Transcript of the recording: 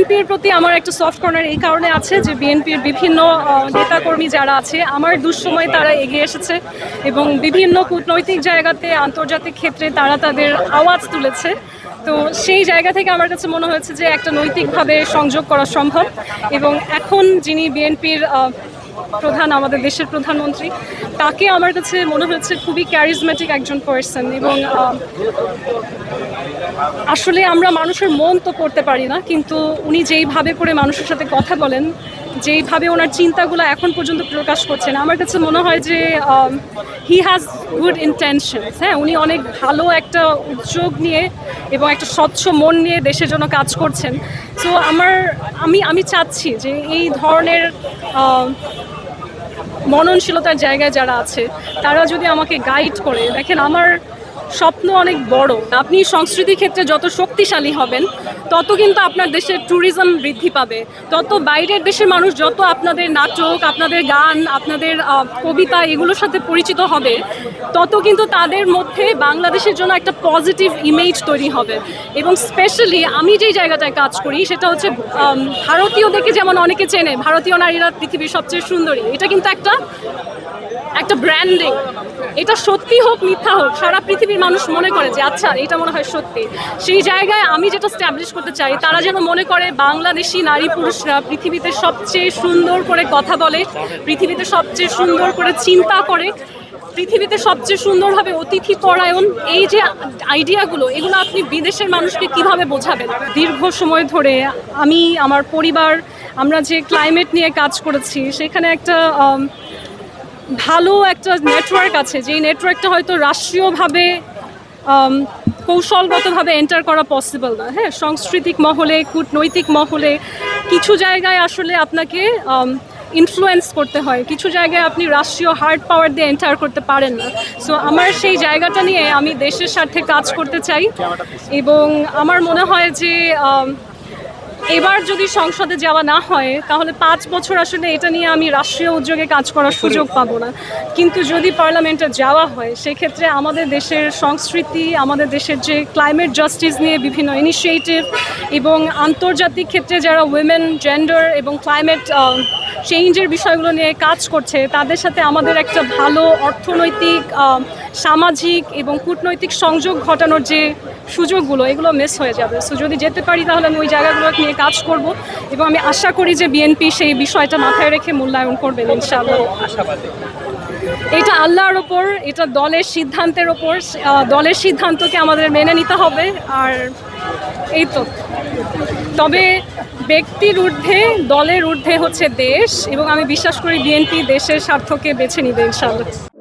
বিএনপির প্রতি আমার একটা সফট কর্নার এই কারণে আছে যে বিএনপির বিভিন্ন নেতাকর্মী যারা আছে আমার দুঃসময়ে তারা এগিয়ে এসেছে এবং বিভিন্ন কূটনৈতিক জায়গাতে আন্তর্জাতিক ক্ষেত্রে তারা তাদের আওয়াজ তুলেছে। তো সেই জায়গা থেকে আমার কাছে মনে হয়েছে যে একটা নৈতিকভাবে সংযোগ করা সম্ভব এবং এখন যিনি বিএনপির প্রধান, আমাদের দেশের প্রধানমন্ত্রী, তাকে আমার কাছে মনে হচ্ছে খুবই ক্যারিজমেটিক একজন পার্সন এবং আসলে আমরা মানুষের মন তো পড়তে পারি না, কিন্তু উনি যেইভাবে করে মানুষের সাথে কথা বলেন, যেইভাবে ওনার চিন্তাগুলো এখন পর্যন্ত প্রকাশ করছেন, আমার কাছে মনে হয় যে হি হ্যাজ গুড ইন্টেনশনস। হ্যাঁ, উনি অনেক ভালো একটা উদ্যোগ নিয়ে এবং একটা স্বচ্ছ মন নিয়ে দেশের জন্য কাজ করছেন। সো আমি চাচ্ছি যে এই ধরনের মননশীলতার জায়গায় যারা আছে তারা যদি আমাকে গাইড করে। দেখেন, আমার স্বপ্ন অনেক বড়। আপনি সংস্কৃতি ক্ষেত্রে যত শক্তিশালী হবেন তত কিন্তু আপনার দেশের ট্যুরিজম বৃদ্ধি পাবে, তত বাইরের দেশের মানুষ যত আপনাদের নাটক, আপনাদের গান, আপনাদের কবিতা এগুলোর সাথে পরিচিত হবে, তত কিন্তু তাদের মধ্যে বাংলাদেশের জন্য একটা পজিটিভ ইমেজ তৈরি হবে। এবং স্পেশালি আমি যেই জায়গাটায় কাজ করি সেটা হচ্ছে ভারতীয়দেরকে যেমন অনেকে চেনে, ভারতীয় নারীরা পৃথিবীর সবচেয়ে সুন্দরী, এটা কিন্তু একটা ব্র্যান্ডিং। এটা সত্যি হোক মিথ্যা হোক, সারা পৃথিবীর মানুষ মনে করে যে আচ্ছা এটা মনে হয় সত্যি। সেই জায়গায় আমি যেটা স্ট্যাবলিশ করতে চাই, তারা যেন মনে করে বাংলাদেশি নারী পুরুষরা পৃথিবীতে সবচেয়ে সুন্দর করে কথা বলে, পৃথিবীতে সবচেয়ে সুন্দর করে চিন্তা করে, পৃথিবীতে সবচেয়ে সুন্দরভাবে অতিথি পরায়ণ। এই যে আইডিয়াগুলো, এগুলো আপনি বিদেশের মানুষকে কিভাবে বোঝাবেন? দীর্ঘ সময় ধরে আমি, আমার পরিবার, আমরা যে ক্লাইমেট নিয়ে কাজ করেছি সেখানে একটা ভালো একটা নেটওয়ার্ক আছে, যেই নেটওয়ার্কটা হয়তো রাষ্ট্রীয়ভাবে কৌশলগতভাবে এন্টার করা পসিবল না। হ্যাঁ, সাংস্কৃতিক মহলে, কূটনৈতিক মহলে কিছু জায়গায় আসলে আপনাকে ইনফ্লুয়েন্স করতে হয়, কিছু জায়গায় আপনি রাষ্ট্রীয় হার্ড পাওয়ার দিয়ে এন্টার করতে পারেন না। সো আমার সেই জায়গাটা নিয়ে আমি দেশের স্বার্থে কাজ করতে চাই এবং আমার মনে হয় যে এবার যদি সংসদে যাওয়া না হয় তাহলে 5 বছর আসলে এটা নিয়ে আমি রাষ্ট্রীয় উদ্যোগে কাজ করার সুযোগ পাবো না। কিন্তু যদি পার্লামেন্টে যাওয়া হয় সেক্ষেত্রে আমাদের দেশের সংস্কৃতি, আমাদের দেশের যে ক্লাইমেট জাস্টিস নিয়ে বিভিন্ন ইনিশিয়েটিভ এবং আন্তর্জাতিক ক্ষেত্রে যারা উইমেন, জেন্ডার এবং ক্লাইমেট চেঞ্জের বিষয়গুলো নিয়ে কাজ করছে, তাদের সাথে আমাদের একটা ভালো অর্থনৈতিক, সামাজিক এবং কূটনৈতিক সংযোগ ঘটানোর যে সুযোগগুলো, এগুলো মিস হয়ে যাবে। সো যদি যেতে পারি তাহলে আমি ওই জায়গাগুলো নিয়ে কাজ করব এবং আমি আশা করি যে বিএনপি সেই বিষয়টা মাথায় রেখে মূল্যায়ন করবেন ইনশাআল্লাহ। এটা আল্লাহর ওপর, এটা দলের সিদ্ধান্তের ওপর, দলের সিদ্ধান্তকে আমাদের মেনে নিতে হবে। আর এই তো, তবে ব্যক্তির ঊর্ধ্বে, দলের ঊর্ধ্বে হচ্ছে দেশ এবং আমি বিশ্বাস করি বিএনপি দেশের স্বার্থকে বেছে নিবে ইনশাআল্লাহ।